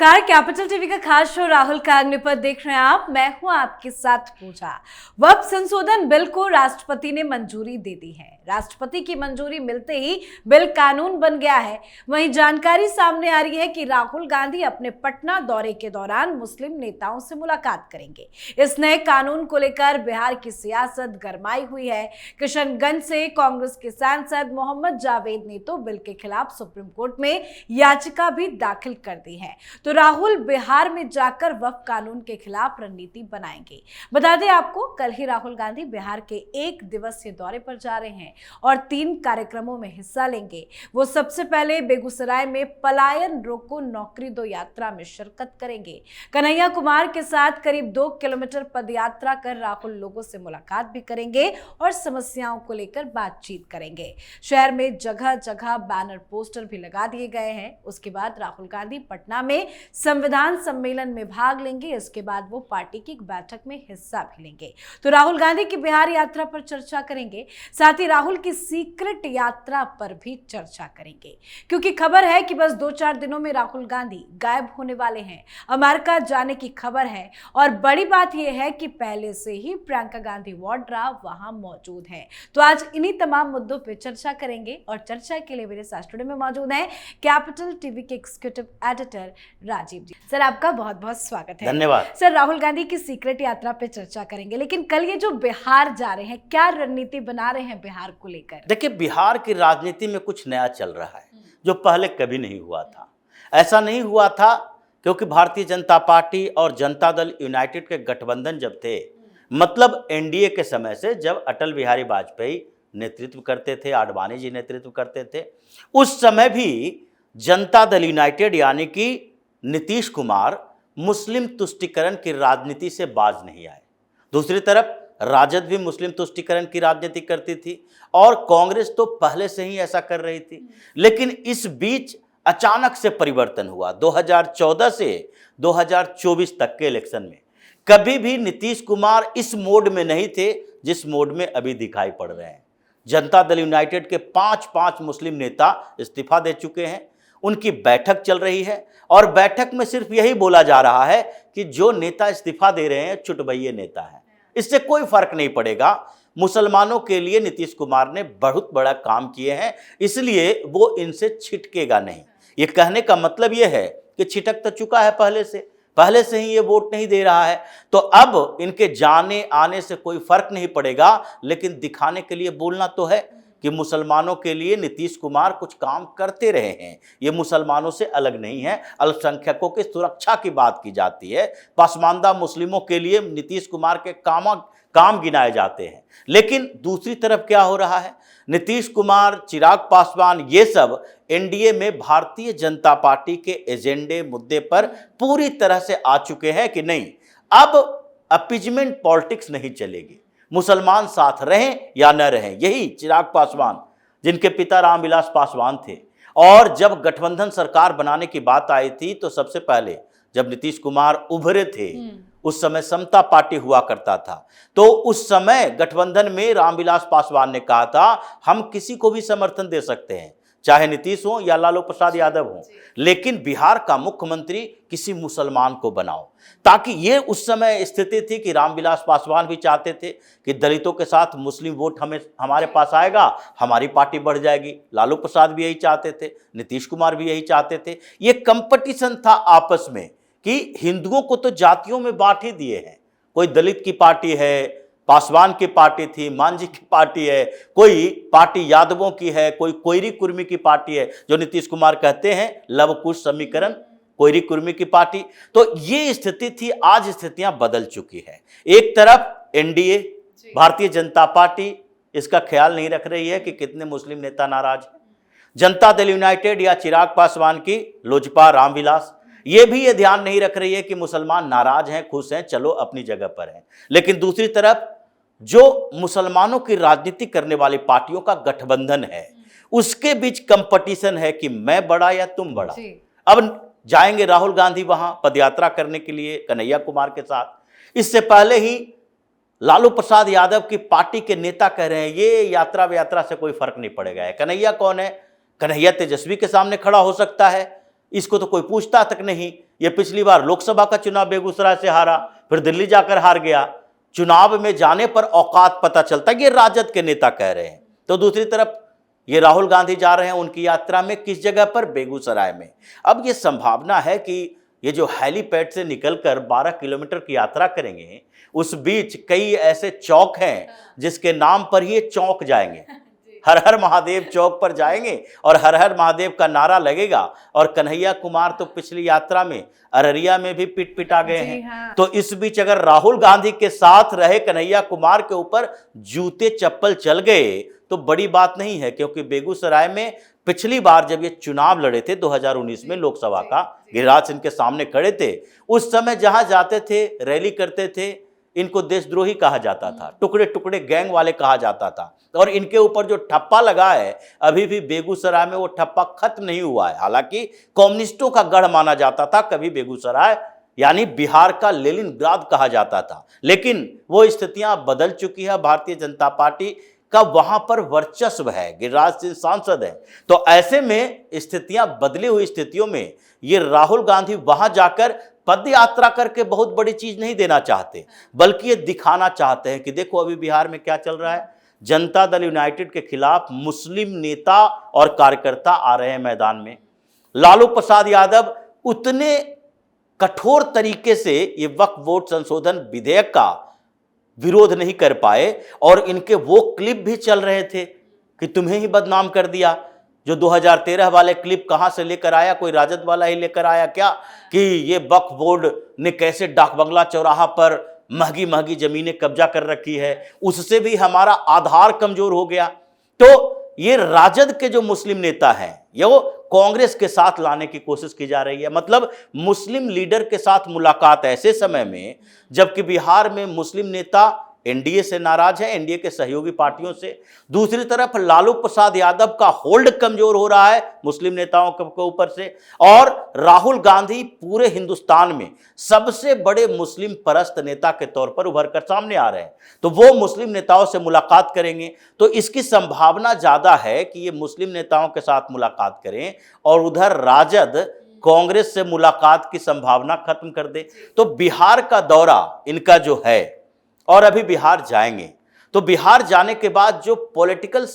नमस्कार, capital TV का खास शो राहुल का अग्निपथ देख रहे हैं आप। मैं हूं आपके साथ पूजा। वक्फ संशोधन बिल को राष्ट्रपति ने मंजूरी दे दी है। राष्ट्रपति की मंजूरी मिलते ही बिल कानून बन गया है। वहीं जानकारी सामने आ रही है कि राहुल गांधी अपने पटना दौरे के दौरान मुस्लिम नेताओं से मुलाकात करेंगे। इस नए कानून को लेकर बिहार की सियासत गरमाई हुई है। किशनगंज से कांग्रेस के सांसद मोहम्मद जावेद ने तो बिल के खिलाफ सुप्रीम कोर्ट में याचिका भी दाखिल कर दी है। तो राहुल बिहार में जाकर वक्फ कानून के खिलाफ रणनीति बनाएंगे। बता दें आपको, कल ही राहुल गांधी बिहार के 1 दिवसीय दौरे पर जा रहे हैं और 3 कार्यक्रमों में हिस्सा लेंगे। वो सबसे पहले बेगूसराय में पलायन रोको नौकरी दो यात्रा में शिरकत करेंगे। कन्हैया कुमार के साथ करीब 2 किलोमीटर पदयात्रा कर राहुल लोगों से मुलाकात भी करेंगे और समस्याओं को लेकर बातचीत करेंगे। शहर में जगह जगह बैनर पोस्टर भी लगा दिए गए हैं। उसके बाद राहुल गांधी पटना में संविधान सम्मेलन में भाग लेंगे। इसके बाद वो पार्टी की एक बैठक में हिस्सा भी लेंगे। तो राहुल गांधी की बिहार यात्रा पर चर्चा करेंगे, साथ ही राहुल की सीक्रेट यात्रा पर भी चर्चा करेंगे, क्योंकि खबर है कि बस 2-4 दिनों में राहुल गांधी गायब होने वाले हैं। अमेरिका जाने की खबर है और बड़ी बात यह है कि पहले से ही प्रियंका गांधी वाड्रा वहां मौजूद है। तो आज इन्हीं तमाम मुद्दों पर चर्चा करेंगे और चर्चा के लिए मेरे साथ स्टूडियो में मौजूद है कैपिटल टीवी के एग्जीक्यूटिव एडिटर राजीव जी। सर, आपका बहुत बहुत स्वागत है। धन्यवाद। सर, राहुल गांधी की सीक्रेट यात्रा पे चर्चा करेंगे, लेकिन कल ये जो बिहार जा रहे हैं, क्या रणनीति बना रहे हैं बिहार को लेकर? देखिए, बिहार की राजनीति में कुछ नया चल रहा है जो पहले कभी नहीं हुआ था। ऐसा नहीं हुआ था क्योंकि भारतीय जनता पार्टी और जनता दल यूनाइटेड के गठबंधन जब थे, मतलब एनडीए के समय से, जब अटल बिहारी वाजपेयी नेतृत्व करते थे, आडवाणी जी नेतृत्व करते थे, उस समय भी जनता दल यूनाइटेड यानी कि नीतीश कुमार मुस्लिम तुष्टीकरण की राजनीति से बाज नहीं आए। दूसरी तरफ राजद भी मुस्लिम तुष्टीकरण की राजनीति करती थी और कांग्रेस तो पहले से ही ऐसा कर रही थी। लेकिन इस बीच अचानक से परिवर्तन हुआ। 2014 से 2024 तक के इलेक्शन में कभी भी नीतीश कुमार इस मोड में नहीं थे जिस मोड में अभी दिखाई पड़ रहे हैं। जनता दल यूनाइटेड के 5 मुस्लिम नेता इस्तीफा दे चुके हैं। उनकी बैठक चल रही है और बैठक में सिर्फ यही बोला जा रहा है कि जो नेता इस्तीफा दे रहे हैं चुटभैये नेता हैं, इससे कोई फर्क नहीं पड़ेगा। मुसलमानों के लिए नीतीश कुमार ने बहुत बड़ा काम किए हैं, इसलिए वो इनसे छिटकेगा नहीं। ये कहने का मतलब ये है कि छिटक तो चुका है पहले से ही ये वोट नहीं दे रहा है, तो अब इनके जाने आने से कोई फर्क नहीं पड़ेगा। लेकिन दिखाने के लिए बोलना तो है कि मुसलमानों के लिए नीतीश कुमार कुछ काम करते रहे हैं। ये मुसलमानों से अलग नहीं है। अल्पसंख्यकों की सुरक्षा की बात की जाती है, पसमानदा मुस्लिमों के लिए नीतीश कुमार के काम गिनाए जाते हैं। लेकिन दूसरी तरफ क्या हो रहा है, नीतीश कुमार, चिराग पासवान, ये सब एनडीए में भारतीय जनता पार्टी के एजेंडे मुद्दे पर पूरी तरह से आ चुके हैं कि नहीं, अब अपीजमेंट पॉलिटिक्स नहीं चलेगी। मुसलमान साथ रहें या न रहें, यही चिराग पासवान, जिनके पिता रामविलास पासवान थे, और जब गठबंधन सरकार बनाने की बात आई थी तो सबसे पहले जब नीतीश कुमार उभरे थे उस समय समता पार्टी हुआ करता था, तो उस समय गठबंधन में रामविलास पासवान ने कहा था हम किसी को भी समर्थन दे सकते हैं, चाहे नीतीश हो या लालू प्रसाद यादव हो, लेकिन बिहार का मुख्यमंत्री किसी मुसलमान को बनाओ। ताकि ये उस समय स्थिति थी कि रामविलास पासवान भी चाहते थे कि दलितों के साथ मुस्लिम वोट हमारे पास आएगा, हमारी पार्टी बढ़ जाएगी। लालू प्रसाद भी यही चाहते थे, नीतीश कुमार भी यही चाहते थे। ये कंपटीशन था आपस में कि हिंदुओं को तो जातियों में बांट ही दिए हैं। कोई दलित की पार्टी है, पासवान की पार्टी थी, मांझी की पार्टी है, कोई पार्टी यादवों की है, कोई कोयरी कुर्मी की पार्टी है, जो नीतीश कुमार कहते हैं लव कुश समीकरण, कोयरी कुर्मी की पार्टी। तो ये स्थिति थी। आज स्थितियां बदल चुकी है। एक तरफ एनडीए, भारतीय जनता पार्टी इसका ख्याल नहीं रख रही है कि कितने मुस्लिम नेता नाराज हैं। जनता दल यूनाइटेड या चिराग पासवान की लोजपा, रामविलास, ये भी ये ध्यान नहीं रख रही है कि मुसलमान नाराज हैं, खुश हैं, चलो अपनी जगह पर हैं। लेकिन दूसरी तरफ जो मुसलमानों की राजनीति करने वाली पार्टियों का गठबंधन है, उसके बीच कंपटीशन है कि मैं बड़ा या तुम बड़ा। अब जाएंगे राहुल गांधी वहां पदयात्रा करने के लिए कन्हैया कुमार के साथ। इससे पहले ही लालू प्रसाद यादव की पार्टी के नेता कह रहे हैं ये यात्रा से कोई फर्क नहीं पड़ेगा। कन्हैया कौन है? कन्हैया तेजस्वी के सामने खड़ा हो सकता है, इसको तो कोई पूछता तक नहीं। ये पिछली बार लोकसभा का चुनाव बेगूसराय से हारा, फिर दिल्ली जाकर हार गया। चुनाव में जाने पर औकात पता चलता है कि ये राजद के नेता कह रहे हैं। तो दूसरी तरफ ये राहुल गांधी जा रहे हैं उनकी यात्रा में, किस जगह पर? बेगूसराय में। अब ये संभावना है कि ये जो हेलीपैड से निकलकर 12 किलोमीटर की यात्रा करेंगे, उस बीच कई ऐसे चौक हैं जिसके नाम पर ही ये चौक जाएंगे। हर हर महादेव चौक पर जाएंगे और हर हर महादेव का नारा लगेगा। और कन्हैया कुमार तो पिछली यात्रा में अररिया में भी पिट पिटा गए हैं। हाँ। तो इस बीच अगर राहुल गांधी के साथ रहे कन्हैया कुमार के ऊपर जूते चप्पल चल गए तो बड़ी बात नहीं है, क्योंकि बेगूसराय में पिछली बार जब ये चुनाव लड़े थे 2019 में लोकसभा का, गिरिराज सिंह के सामने खड़े थे, उस समय जहां जाते थे रैली करते थे, इनको देशद्रोही कहा जाता था, टुकड़े टुकड़े गैंग वाले कहा जाता था। और इनके ऊपर जो ठप्पा लगा है, अभी भी बेगूसराय में वो ठप्पा खत्म नहीं हुआ है। हालांकि कम्युनिस्टों का गढ़ माना जाता था कभी बेगूसराय, यानी बिहार का लेनिनग्राद कहा जाता था। लेकिन वो स्थितियां बदल चुकी है। भारतीय जनता पार्टी का वहां पर वर्चस्व है, गिरिराज सिंह सांसद है। तो ऐसे में स्थितियां बदली हुई स्थितियों में ये राहुल गांधी वहां जाकर पद यात्रा करके बहुत बड़ी चीज नहीं देना चाहते, बल्कि ये दिखाना चाहते हैं कि देखो अभी बिहार में क्या चल रहा है। जनता दल यूनाइटेड के खिलाफ मुस्लिम नेता और कार्यकर्ता आ रहे हैं मैदान में। लालू प्रसाद यादव उतने कठोर तरीके से ये वक्फ बोर्ड संशोधन विधेयक का विरोध नहीं कर पाए, और इनके वो क्लिप भी चल रहे थे कि तुम्हें ही बदनाम कर दिया। जो 2013 वाले क्लिप कहां से लेकर आया? कोई राजद वाला ही लेकर आया क्या? कि ये वक्फ बोर्ड ने कैसे डाक बंगला चौराहा पर महंगी महंगी जमीनें कब्जा कर रखी है, उससे भी हमारा आधार कमजोर हो गया। तो ये राजद के जो मुस्लिम नेता हैं, ये वो कांग्रेस के साथ लाने की कोशिश की जा रही है। मतलब मुस्लिम लीडर के साथ मुलाकात ऐसे समय में जबकि बिहार में मुस्लिम नेता एनडीए से नाराज है, एनडीए के सहयोगी पार्टियों से। दूसरी तरफ लालू प्रसाद यादव का होल्ड कमजोर हो रहा है मुस्लिम नेताओं के ऊपर से, और राहुल गांधी पूरे हिंदुस्तान में सबसे बड़े मुस्लिम परस्त नेता के तौर पर उभर कर सामने आ रहे हैं। तो वो मुस्लिम नेताओं से मुलाकात करेंगे, तो इसकी संभावना ज्यादा है कि ये मुस्लिम नेताओं के साथ मुलाकात करें और उधर राजद कांग्रेस से मुलाकात की संभावना खत्म कर दे। तो बिहार का दौरा इनका जो है, और अभी बिहार जाएंगे, तो बिहार जाने के बाद जो पॉलिटिकल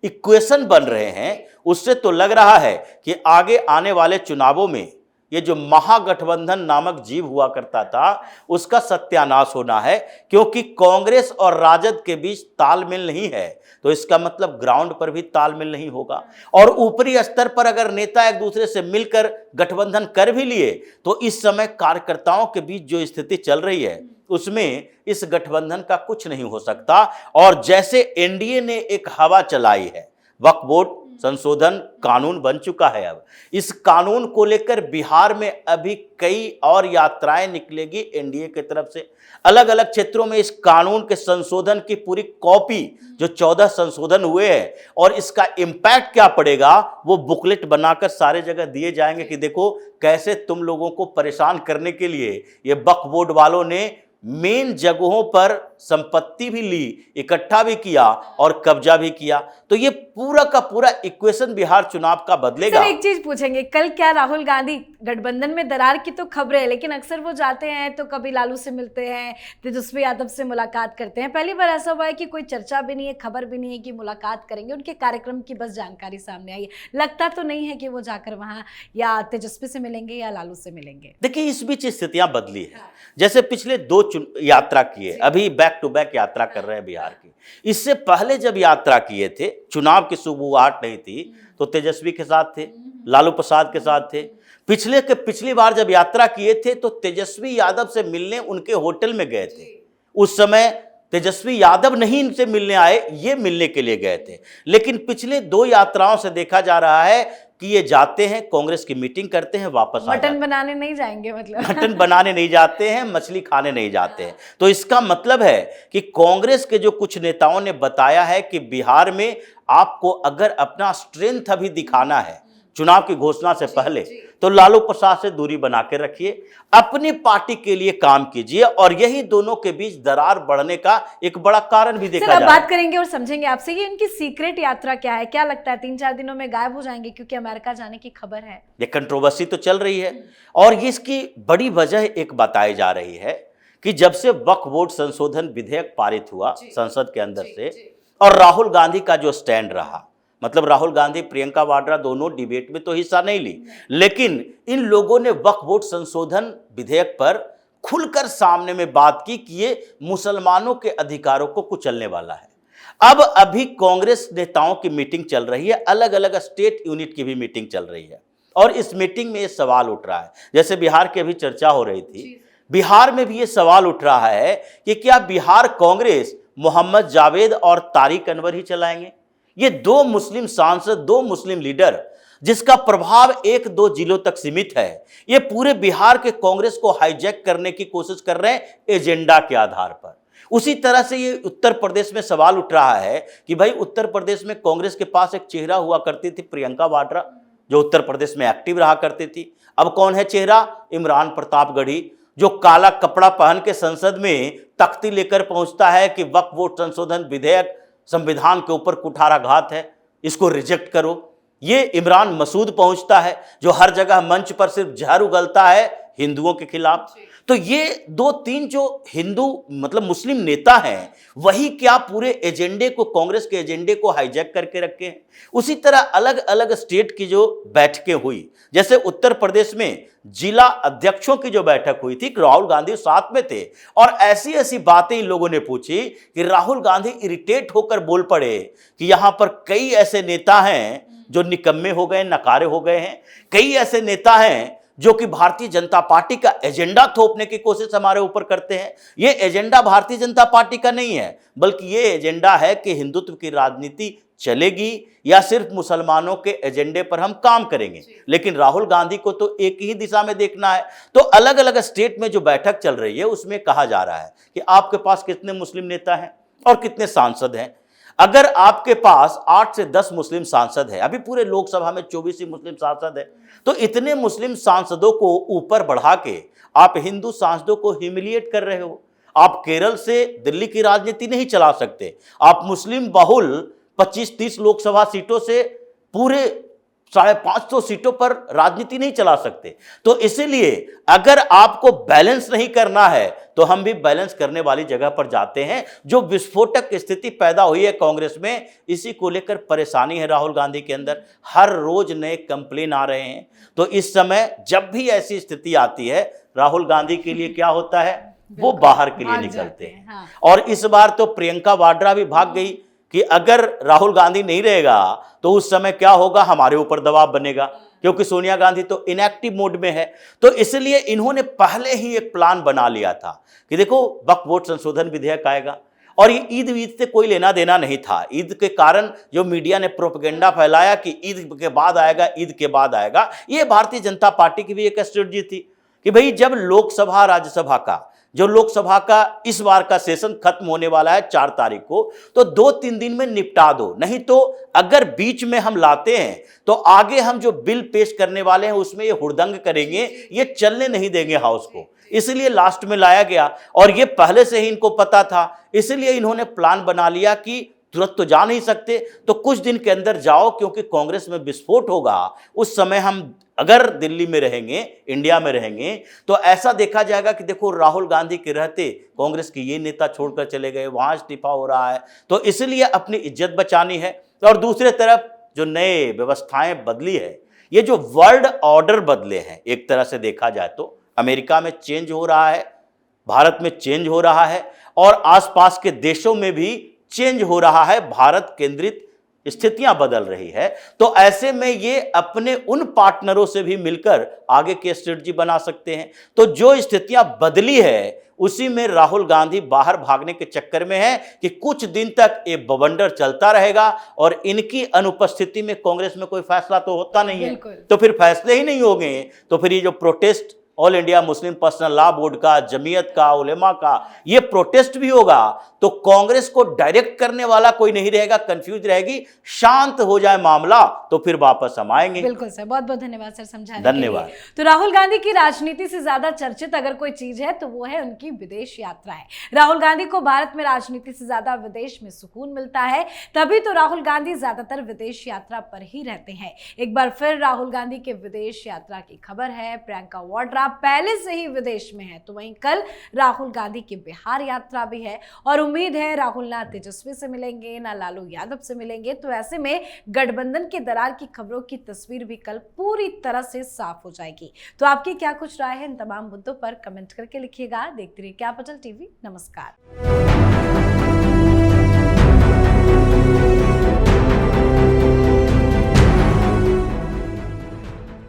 इक्वेशन बन रहे हैं, उससे तो लग रहा है कि आगे आने वाले चुनावों में ये जो महागठबंधन नामक जीव हुआ करता था, उसका सत्यानाश होना है। क्योंकि कांग्रेस और राजद के बीच तालमेल नहीं है, तो इसका मतलब ग्राउंड पर भी तालमेल नहीं होगा। और ऊपरी स्तर पर अगर नेता एक दूसरे से मिलकर गठबंधन कर भी लिए, तो इस समय कार्यकर्ताओं के बीच जो स्थिति चल रही है, उसमें इस गठबंधन का कुछ नहीं हो सकता। और जैसे एनडीए ने एक हवा चलाई है, वक्फ बोर्ड संशोधन कानून बन चुका है, अब इस कानून को लेकर बिहार में अभी कई और यात्राएं निकलेगी एनडीए की तरफ से। अलग अलग क्षेत्रों में इस कानून के संशोधन की पूरी कॉपी, जो 14 संशोधन हुए हैं और इसका इम्पैक्ट क्या पड़ेगा, वो बुकलेट बनाकर सारे जगह दिए जाएंगे कि देखो कैसे तुम लोगों को परेशान करने के लिए ये वक्फ बोर्ड वालों ने मेन जगहों पर संपत्ति भी ली, इकट्ठा भी किया और कब्जा भी किया। तो ये पूरा का पूरा इक्वेशन बिहार चुनाव का बदलेगा। सर एक चीज पूछेंगे, कल क्या राहुल गांधी, गठबंधन में दरार की तो खबरें है, लेकिन अक्सर वो जाते हैं तो कभी लालू से मिलते हैं, तेजस्वी यादव से मुलाकात करते हैं। पहली बार ऐसा हुआ है कि कोई चर्चा भी नहीं है, खबर भी नहीं है कि मुलाकात करेंगे, उनके कार्यक्रम की बस जानकारी सामने आई है। लगता तो नहीं है कि वो जाकर वहां या तेजस्वी से मिलेंगे या लालू से मिलेंगे। देखिए इस बीच स्थितियां बदली है। जैसे पिछले 2 यात्रा किए, अभी बैक टू बैक यात्रा कर रहे हैं बिहार की। इससे पहले जब यात्रा किए थे, चुनाव की शुरुआत नहीं थी, तो तेजस्वी के साथ थे, लालू प्रसाद के साथ थे। पिछली बार जब यात्रा किए थे तो तेजस्वी यादव से मिलने उनके होटल में गए थे। उस समय तेजस्वी यादव नहीं इनसे मिलने आए, ये मिलने के लिए गए थे। लेकिन पिछले 2 यात्राओं से देखा जा रहा है कि ये जाते हैं, कांग्रेस की मीटिंग करते हैं, वापस आ जाते हैं। मटन बनाने नहीं जाएंगे, मतलब मटन बनाने नहीं जाते हैं, मछली खाने नहीं जाते हैं। तो इसका मतलब है कि कांग्रेस के जो कुछ नेताओं ने बताया है कि बिहार में आपको अगर अपना स्ट्रेंथ अभी दिखाना है, चुनाव की घोषणा से पहले, तो लालू प्रसाद से दूरी बना के रखिए, अपनी पार्टी के लिए काम कीजिए, और यही दोनों के बीच दरार बढ़ने का एक बड़ा कारण भी देखा जा रहा है। बात करेंगे और समझेंगे आपसे कि उनकी सीक्रेट यात्रा क्या है, क्या लगता है 3-4 दिनों में गायब हो जाएंगे क्योंकि अमेरिका जाने की खबर है। ये कंट्रोवर्सी तो चल रही है, और इसकी बड़ी वजह एक बताई जा रही है कि जब से वक्फ बोर्ड संशोधन विधेयक पारित हुआ संसद के अंदर से, और राहुल गांधी का जो स्टैंड रहा, मतलब राहुल गांधी प्रियंका वाड्रा दोनों डिबेट में तो हिस्सा नहीं ली, लेकिन इन लोगों ने वक्फ बोर्ड संशोधन विधेयक पर खुलकर सामने में बात की कि ये मुसलमानों के अधिकारों को कुचलने वाला है। अब अभी कांग्रेस नेताओं की मीटिंग चल रही है, अलग अलग स्टेट यूनिट की भी मीटिंग चल रही है, और इस मीटिंग में ये सवाल उठ रहा है, जैसे बिहार की अभी चर्चा हो रही थी, बिहार में भी ये सवाल उठ रहा है कि क्या बिहार कांग्रेस मोहम्मद जावेद और तारिक अनवर ही चलाएंगे? ये दो मुस्लिम सांसद, दो मुस्लिम लीडर, जिसका प्रभाव 1-2 जिलों तक सीमित है, ये पूरे बिहार के कांग्रेस को हाईजैक करने की कोशिश कर रहे हैं एजेंडा के आधार पर। उसी तरह से ये उत्तर प्रदेश में सवाल उठ रहा है कि भाई उत्तर प्रदेश में कांग्रेस के पास एक चेहरा हुआ करती थी प्रियंका वाड्रा, जो उत्तर प्रदेश में एक्टिव रहा करती थी। अब कौन है चेहरा? इमरान प्रतापगढ़ी, जो काला कपड़ा पहन के संसद में तख्ती लेकर पहुंचता है कि वक्फ बोर्ड संशोधन विधेयक संविधान के ऊपर कुठाराघात है, इसको रिजेक्ट करो। ये इमरान मसूद पहुंचता है, जो हर जगह मंच पर सिर्फ जहर उगलता है हिंदुओं के खिलाफ। तो ये 2-3 जो हिंदू मतलब मुस्लिम नेता हैं, वही क्या पूरे एजेंडे को, कांग्रेस के एजेंडे को हाईजैक करके रखे हैं। उसी तरह अलग अलग स्टेट की जो बैठकें हुई, जैसे उत्तर प्रदेश में जिला अध्यक्षों की जो बैठक हुई थी, राहुल गांधी साथ में थे, और ऐसी ऐसी बातें इन लोगों ने पूछी कि राहुल गांधी इरिटेट होकर बोल पड़े कि यहां पर कई ऐसे नेता हैं जो निकम्मे हो गए, नकारे हो गए हैं, कई ऐसे नेता हैं जो कि भारतीय जनता पार्टी का एजेंडा थोपने की कोशिश हमारे ऊपर करते हैं। ये एजेंडा भारतीय जनता पार्टी का नहीं है, बल्कि ये एजेंडा है कि हिंदुत्व की राजनीति चलेगी या सिर्फ मुसलमानों के एजेंडे पर हम काम करेंगे। लेकिन राहुल गांधी को तो एक ही दिशा में देखना है। तो अलग अलग स्टेट में जो बैठक चल रही है, उसमें कहा जा रहा है कि आपके पास कितने मुस्लिम नेता हैं और कितने सांसद हैं। अगर आपके पास 8 से 10 मुस्लिम सांसद है, अभी पूरे लोकसभा में 24 ही मुस्लिम सांसद है, तो इतने मुस्लिम सांसदों को ऊपर बढ़ा के आप हिंदू सांसदों को ह्यूमिलिएट कर रहे हो। आप केरल से दिल्ली की राजनीति नहीं चला सकते। आप मुस्लिम बहुल 25-30 लोकसभा सीटों से पूरे 550 सीटों पर राजनीति नहीं चला सकते। तो इसीलिए अगर आपको बैलेंस नहीं करना है, तो हम भी बैलेंस करने वाली जगह पर जाते हैं। जो विस्फोटक स्थिति पैदा हुई है कांग्रेस में, इसी को लेकर परेशानी है राहुल गांधी के अंदर। हर रोज नए कंप्लेन आ रहे हैं। तो इस समय जब भी ऐसी स्थिति आती है, राहुल गांधी के लिए क्या होता है, वो बाहर के लिए निकलते हैं। हाँ। और इस बार तो प्रियंका वाड्रा भी भाग गई कि अगर राहुल गांधी नहीं रहेगा तो उस समय क्या होगा, हमारे ऊपर दबाव बनेगा, क्योंकि सोनिया गांधी तो इनएक्टिव मोड में है। तो इसलिए इन्होंने पहले ही एक प्लान बना लिया था कि देखो वक्फ बोर्ड संशोधन विधेयक आएगा, और ये ईद से कोई लेना देना नहीं था। ईद के कारण जो मीडिया ने प्रोपेगेंडा फैलाया कि ईद के बाद आएगा, ईद के बाद आएगा, ये भारतीय जनता पार्टी की भी एक स्ट्रेटजी थी कि भाई जब लोकसभा राज्यसभा का जो लोकसभा का इस बार का सेशन खत्म होने वाला है 4 तारीख को, तो 2-3 दिन में निपटा दो। नहीं तो अगर बीच में हम लाते हैं तो आगे हम जो बिल पेश करने वाले हैं उसमें ये हुड़दंग करेंगे, ये चलने नहीं देंगे हाउस को। इसलिए लास्ट में लाया गया, और ये पहले से ही इनको पता था। इसलिए इन्होंने प्लान बना लिया कि तुरंत तो जा नहीं सकते, तो कुछ दिन के अंदर जाओ, क्योंकि कांग्रेस में विस्फोट होगा। उस समय हम अगर दिल्ली में रहेंगे, इंडिया में रहेंगे, तो ऐसा देखा जाएगा कि देखो राहुल गांधी के रहते कांग्रेस के ये नेता छोड़कर चले गए, वहां इस्तीफा हो रहा है। तो इसलिए अपनी इज्जत बचानी है। और दूसरे तरफ जो नए व्यवस्थाएं बदली है, ये जो वर्ल्ड ऑर्डर बदले हैं, एक तरह से देखा जाए तो अमेरिका में चेंज हो रहा है, भारत में चेंज हो रहा है, और आसपास के देशों में भी चेंज हो रहा है। भारत केंद्रित स्थितियां बदल रही है। तो ऐसे में ये अपने उन पार्टनरों से भी मिलकर आगे की स्ट्रेटजी बना सकते हैं। तो जो स्थितियां बदली है, उसी में राहुल गांधी बाहर भागने के चक्कर में है कि कुछ दिन तक ये बवंडर चलता रहेगा, और इनकी अनुपस्थिति में कांग्रेस में कोई फैसला तो होता नहीं है। तो फिर फैसले ही नहीं होंगे, तो फिर ये जो protest all India Muslim personal law board का, जमीयत का, उलेमा का ये प्रोटेस्ट भी होगा तो कांग्रेस को डायरेक्ट करने वाला कोई नहीं रहेगा, कंफ्यूज रहेगी। शांत हो जाए मामला तो फिर वापस हम आएंगे। बिल्कुल सर, बहुत बहुत धन्यवाद सर समझाने धन्यवाद। के लिए। तो राहुल गांधी की राजनीति से ज्यादा चर्चित अगर कोई चीज है तो वो है उनकी विदेश यात्रा है। राहुल गांधी को भारत में राजनीति से ज्यादा विदेश में सुकून मिलता है, तभी तो राहुल गांधी ज्यादातर विदेश यात्रा पर ही रहते हैं। एक बार फिर राहुल गांधी के विदेश यात्रा की खबर है। प्रियंका वाड्रा पहले से ही विदेश में है, तो वहीं कल राहुल गांधी की बिहार यात्रा भी है और उम्मीद है राहुल ना तेजस्वी से मिलेंगे ना लालू यादव से मिलेंगे। तो ऐसे में गठबंधन के दरार की खबरों की तस्वीर भी कल पूरी तरह से साफ हो जाएगी। तो आपकी क्या कुछ राय है इन तमाम मुद्दों पर कमेंट करके लिखिएगा। देखते रहिए कैपिटल टीवी। नमस्कार।